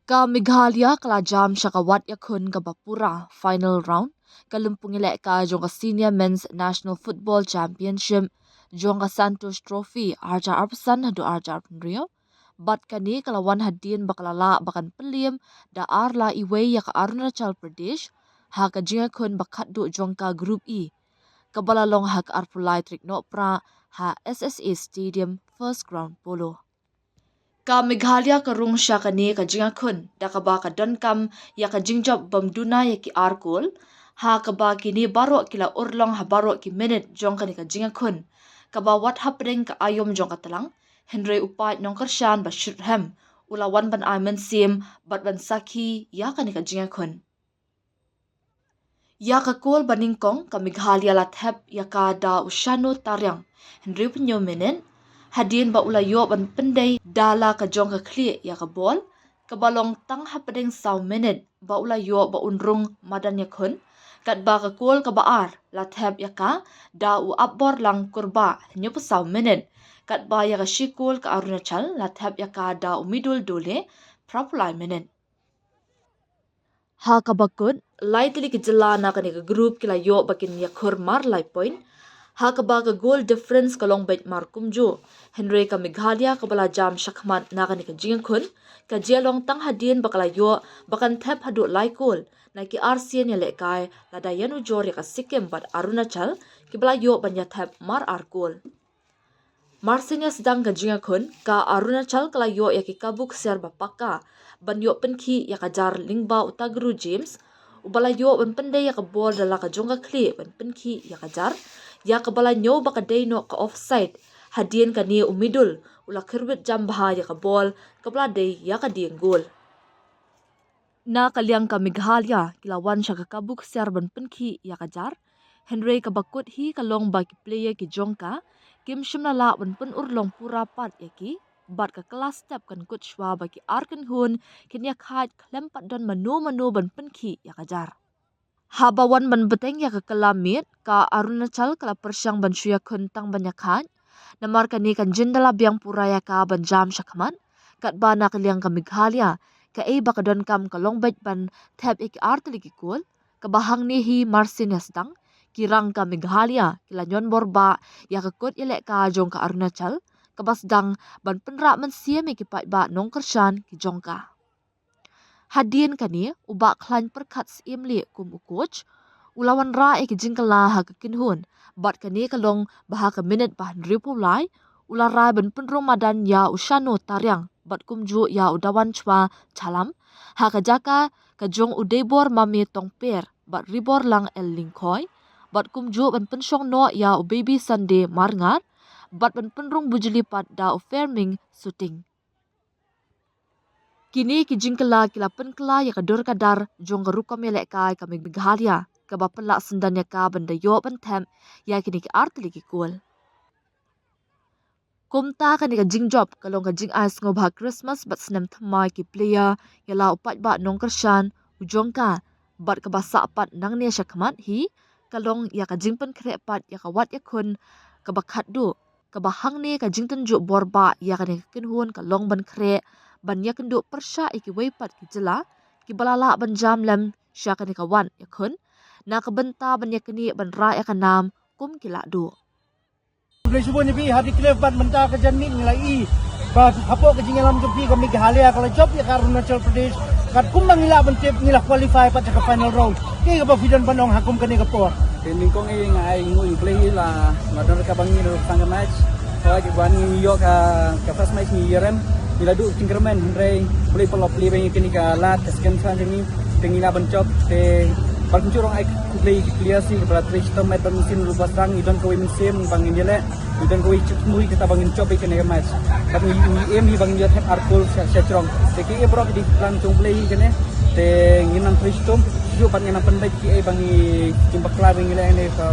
Ka Meghalaya kalajam syakawat yakun ka Bapura final round kalumpung ilek ka jong ka Senior Men's National Football Championship jong ka Santos Trophy arja arpasan hadu arja arpanrio bat kani kalawan hadin bakalala bakan pelim da arla iwe ya ka Arunachal Pradesh ha ka jinga kun bakat du jong ka Group E kabalalong ha ka arpulai trikno pra ha SSA Stadium first ground polo. Ka Meghalaya ka rung siya kani ka jinga kun da ka ba ka donkam ya ka jingjab bamduna ya ki arkul ha ka ba kini baro kila urlong ha baro ki minute jong kani ka jinga kun ka ba wat happening ka ayom jong ka talang Henry upat nong kershan ba shirhem ulawan ban ayman sim bat ban saki ya kani ka jinga kun ya ka kol baningkong ka Meghalaya lathep ya ka da ushano taryang Henry punyo minute hadin ba ulayo ban pendai dala ka jong ka kli ya ka bol ka balong tang hapadeng saw minute ba ulayo ba unrung madan ya kun kat ba ka kol ka baar la thep ya ka da u abor lang kurba nyo pa saw minute kat ba ya ka shikol ka Arunachal la thep ya ka da umidul dole prapulai minute ha ka bakut lightly ki jala na ka ni ka group kila yo bakin ya khur mar lai point ha ka ba ka goal difference ka long bet mar kumjo Henry ka Meghalaya ka bala jam shakmat na ka ni ka jing kun ka jialong tang hadin bakala yo bakan thep hadu lai kol na ki RCN ya le kai la da yanu jor ya ka Sikkim bat Arunachal ki bala yo banya thep mar arkol Marsinya sedang ka jing kun ka Arunachal kala yo ya ki kabuk ser bapaka ban yo penki ya ka jar lingba utagru James ubala yo ban pendai ya ka bol dala ka jonga kli ban penki ya ka jar ya ka bala nyo baka dayno ka offside hadien ka ni umidul ula khirbit jam baha ya ka bol ka bala day ya ka ding gol na kalyang ka Meghalaya kilawan siya ka kabuk ser ban penki ya ka jar Henry ka bakut hi ka long ba ki player ki jongka kim shimna la ban pen urlong pura pat ya ki bat ka kelas step kan kut shwa ba ki arkan hun kin ya khat klempat don manu ban penki ya ka jar Habawan ban beteng ya ka kalamit ka Arunachal kala persyang ban shuya kuntang banyakan namar kani kan jindala biang puraya ka ban jam syakman kat bana kaliang ka Meghalaya ka e baka don kam ka longbait ban thep ik artli ki kul ka bahang ni hi marsin yasdang kirang ka Meghalaya kila nyon borba ya ka kut ilek ka jong ka Arunachal ka basdang ban penra man siam ki pat ba nong kershan ki jongka hadien kani ubak klan perkat siimli kum coach ulawan ra ek jingkala ha ka kinhun bat kani kalong baha ka minute bahan ripulai ulara ban penro madan ya ushano taryang bat kumju ya udawan chwa chalam ha ka jaka ka jong udebor mami tongper bat ribor lang el lingkoi bat kumju ban pensyong no ya u baby Sunday marngar bat ban penrong bujuli pat da u farming shooting Kini ki jingkala kila penkla ya kador kadar jong garukam ya lekai ka Meghalaya ka bapela sendan ya ka benda yo bentem ya kini ki artli ki kul. Kumta ka ni ka jingjob kalong ka jing ais ngobha Christmas bat senam thamai ki player ya la upat ba nong kershan ujong ka bat ka basa pat nang ne syakmat hi kalong ya ka jingpen kre pat ya ka wat ya kun ka bakat du ka bahang ne ka jingten ju borba ya ka ni kinhun kalong ban kre ban ya kendo persya iki weipat ki jela ki balala ban jam lem sya ka ni ka wan ya kun na ka benta ban ya kini ban ra ya ka nam kum kila du Boleh subuh ni pi hari klef bat menta ke jamin nilai ba hapo ke jingalam tu pi ke Meghalaya kalau job ya ka Arunachal Pradesh kat kum mangila ban tip nila qualify pat ke final round ke ba fidan panong hakum ke ni ka por Kening kong ngai ngui play la madon ka bangi ro sang match so ki ban New York ka first match ni yeran ila du Tinkerman Henry boleh pelop play bangi ke ni ka lat second chance ni tengila ban job te bang curang ai play clear si kepada Trish Tomat ban musim lupas rang idon ko musim bangin jele idon ko cuk mui kita bangin job ke ni match kami em hi bangin jot arkul secrong te ki e bro di plan chung play ke ne te nginam Trish Tom ju pan nginam pendek ki e bangi jumpa klar ngile ne ka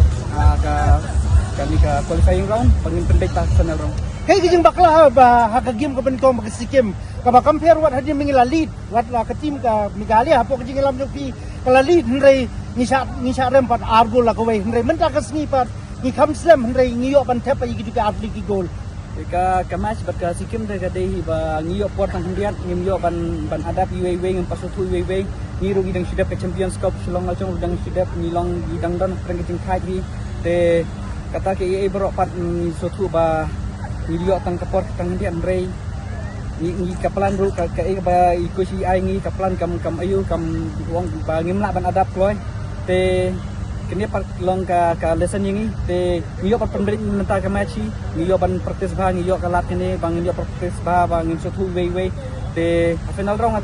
kami ka qualifying round bangin pendek ta final round Hey kijing bakla ba ha ka game ka ban ko mag Sikkim ka ba compare wat hadim mangila lead wat la ka team ka Meghalaya hapo ka jingalam tu pi kala lead Henry ni sya rem pat argol la ko we Henry menta ka sni pat ni kam slam Henry ni yo ban tap pa yigi ka atli ki goal Ka match bat ka sikim de ka dei ba ngiyok port tang hendiat ngiyok ban adap UAW ngam pasutu UAW ni rugi dang sidap ke Champions Cup Shillong Lachong dang sidap nilong di dang don preng ting khai di te kata ke berok pat ni sotu ba ngiyok tang ka port tang hendiat rei ni kapalan ru ka ba ikusi ai ngi kapalan kam ayu kam wong ba ngimla ban adap kloi te kini part long ka lesson ini te ngiyok pat pendrik mental ka match ngiyok ban praktis ba ngiyok ka lat kini bang ngiyok praktis ba bang sotu we te final round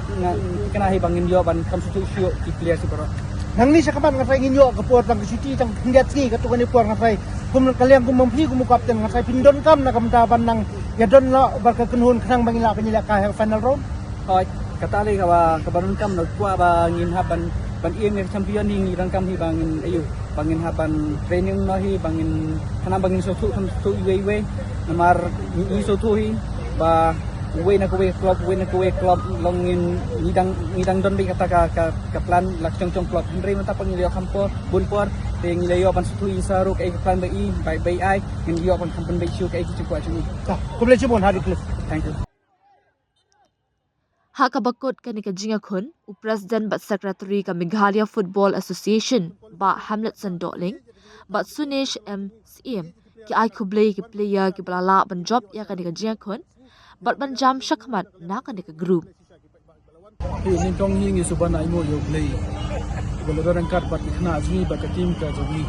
kena hi bang ngiyok ban kam sotu shu ki clear si bro nang ni sa kapan nga fay ngiyok ka port tang city tang hindiat ski katukan ni port nga fay kum kaliang kum mampi kum kapten nga fay pindon kam na kamtaban nang yadon lo barka kenhun kanang bangila kanila ka final round hoi kata le ka ba kabarun kam no kwa ba ngin haban ban ieng ng champion ni rang kam hi bangin ayu bangin haban training no hi bangin kana bangin so tu we namar ni so tu hi ba we na ko we club longin ngidang don bi kata ka plan lak chong club henry mata pangilio kampo bunpor te ngilio ban so tu isaru ka plan bai ai ngilio ban kampen bai chu ka ki kwa chu kumle chibon hari cliff thank you Hakabakot kanika jinga khun u president bat secretary ka Meghalaya Football Association ba Hamletson Dotling bat Sunesh MCM ki ai khublei ki player ki balala ban job ya kanika jinga khun bat ban jam shakmat na kanika group ni tong hi ngi suban ai mo yo play bola dorang kat bat khna azmi ba ka team ka jami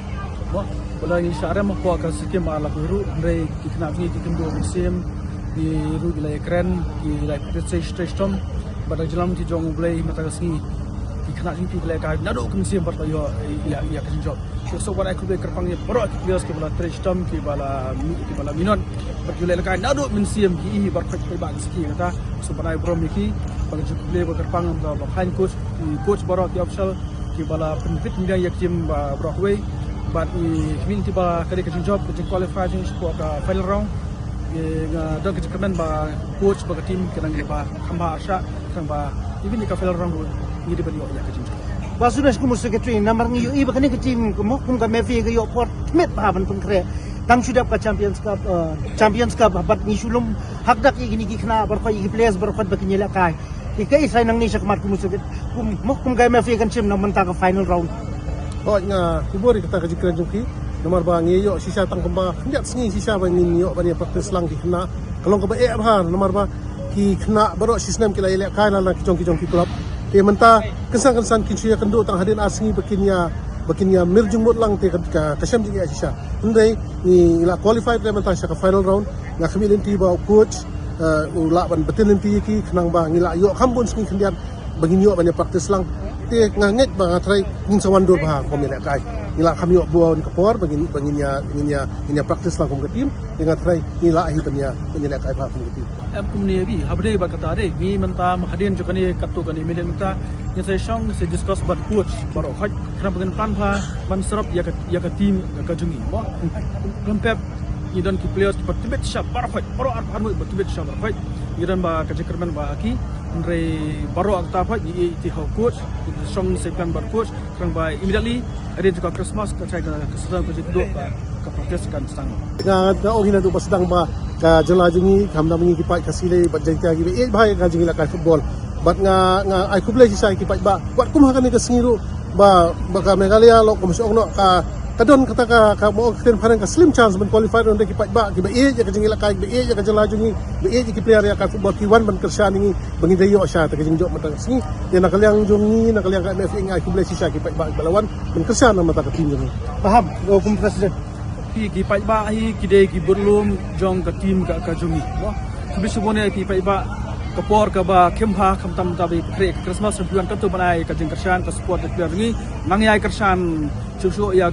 bo bola ni shara ma ko ka sikem ala biru re kitna azmi kindo sim di ru gila ekran di like station bada jalam ti jong play mata kasni ki khna ni ti play ka na do kun sim bat yo ya ka job so what I could be kerpang ni pro players ke bola station ki bala minon bat yo le ka na do min sim ki bar khaj pe ba ski kata so banai bro miki bagi jo play ba kerpang ba fan coach baro ti official ki bala penfit ni yak tim ba Broadway but ni ti ba kali ka job ke qualify jing ko ka final round dong ke kemen ba coach ba team kenang ba khamba asha kang ba even ka final round ni di ba yo ya ka jing Basunas kumu secretary namar ngiyo iba kani ka team kumu kum ka mefi ga yo port met ba ban kum kre tang sudap ka Champions Cup bat ni sulum hakdak igini ki khna bar khoi players bar khot ba kinila kai kai sai nang ni sakmat kumu secretary kum ka mefi kan chim na menta ka final round nga kubori kata ka jikran jungki nomor ba ngiyo sisa tang kamba nyak sngi sisa ba ngiyo ba ni practice lang ki khna kalong ka ba ba nomor ba ki khna baro system kila ile kai na ki jong ki club te menta kesan kinsuya kendo tang hadin asngi bakinya mirjumut lang te ka kasam jinga sisa ndai ni la qualified le menta ka final round nga khamilin ti ba coach ula ban betin ti ki khnang ba ngila yo khambun sngi khindian bagin yo ba ni practice lang te nganget ba try ning sawandur ba ko mila kai ngila kami yo buon kapor baginya practice lang ko team dengan try ngila hi banya kai ba ko team em kum ne bi habde ba kata de mi menta mahadin jo kani kattu kani milen menta ni sai shong se discuss bat coach baro khaj khram bagen pan pha ban serap ya ka team ka jungi mo kompep ni don ki players ki patibet sha baro khaj baro ar phan mo patibet sha baro khaj ni don ba ka jekerman ba ki andre baro akta phaj ni ti ho coach shong se plan bar coach krang ba immediately arrange ka Christmas ka chai ka sedang ko jikdo ka practice kan sang nga ohina do basdang ba ka jala jungi kamna mengi ki pai kasile bat jai ta gi e bhai ka jingi la ka football bat nga ai kuble si sai ki pai ba wat kum ha ka ni ka singiru ba ka Meghalaya lo ko so no ka kadon kata ka mo ken pharan ka slim chance men qualify on ki pai ba ki ba e ya ka jingi la ka be e ya ka jala jungi be e ki player ya ka football ki wan ban kersa ni bangi dayo sha ta ka jingi jo matang singi ya nakaliang jungi nakaliang ka MF ai kuble si sai ki pai ba balawan men kersa na mata ka tim ni paham go kum president ki pai ba hi ki de ki burlum jong ka team ka jungi no kubi subone ki pai ba kapor ka ba kemha khamtam ta be kre Christmas sempuan ka tu banai ka jing kersan ka support de ngi mangyai kersan chusu ya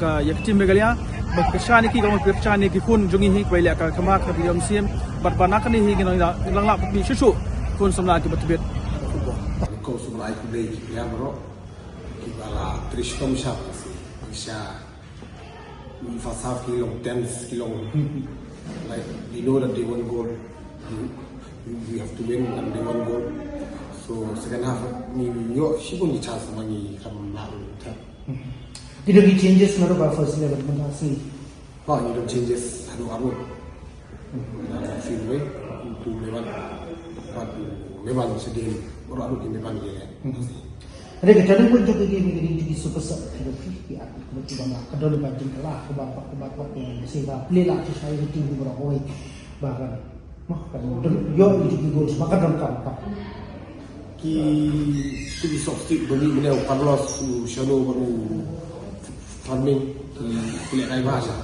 team Meghalaya ba kersan ki ka kersan ki kun jungi hi kwai la ka khama ka diam sim bat banak ni hi ngin lang la bi chusu kun samla ki batbet ko sublai ku dei ki ya bro ki bala trishkom sha sha we first half kilong 10 kilong like we know that they won goal we have to win and they won goal so second half ni yo shibun ni chance mangi kam na ta did you changes na ba first level man asni ni don't changes hadu abu Filmway untuk memang sedih orang itu memang dia. Ada kecuali pun juga gini super set ada fikir aku kebetulan lah kedua lepas jengkelah ke bapak yang sehingga pelila tu saya tinggi berapa bahkan mah kan yo itu gol semakan dalam kamp Ki tu softik bagi beliau Carlos Shano baru farming ki kuliah kai bahasa.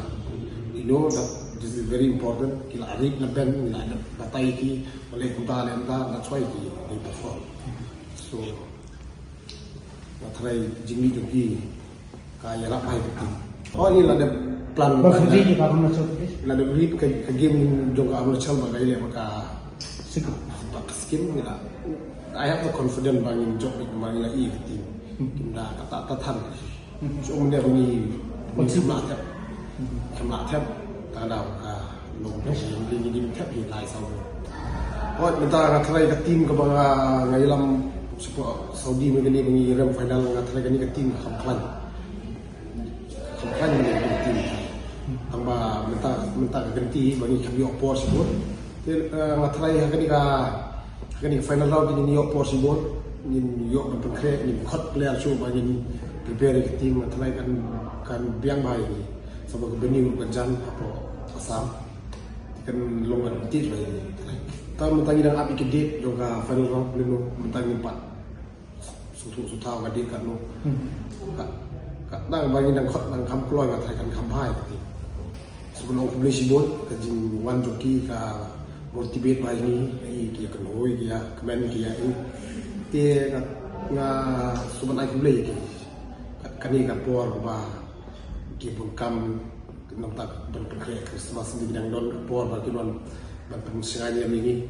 You know that this is very important. Kila arik na ben kila ada batai ki oleh kunta lenta that's why ki they perform. So matrai jingmi jogi kaya rak mai betul. Oh ini ada plan berfungsi di Karuna Chowdhury ada beri ke game jongka amul chal bagai le maka sikap skin nila. I have the confidence bangin job with Manila E team. Kita kata tan. So umumnya bunyi semak tap tanda ka long ini tap di lai sau. Oh minta ngatrai ke tim ke bangga ngailam support Saudi begini bunyi rem final ngatrai ke ni ke tim kampan ni ke tim. Tambah minta ganti bagi kami opor sebut. Ngatrai ke ni Kani final round ini New York possible, ini New York berpikir ini hot player show bagi prepare ke tim matrai kan biang baik ini sebab kebening berjalan apa asam kan longan tit baik ini. Tahu mentangi dan api kedip juga final round belum mentangi 4 sutu gadit kan lo. Kak dah bagi dan hot dan kam keluar matrai kan kampai ini. Sebelum beli sibut kajin wan joki ka motivate baik ni kia kenoi kia kemen kia ini dia nga suban aku beli kani kapor ba kia pun kam nampak berpikir Christmas di bidang don kapor bagi non ban pensianya ini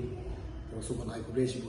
suban aku beli sih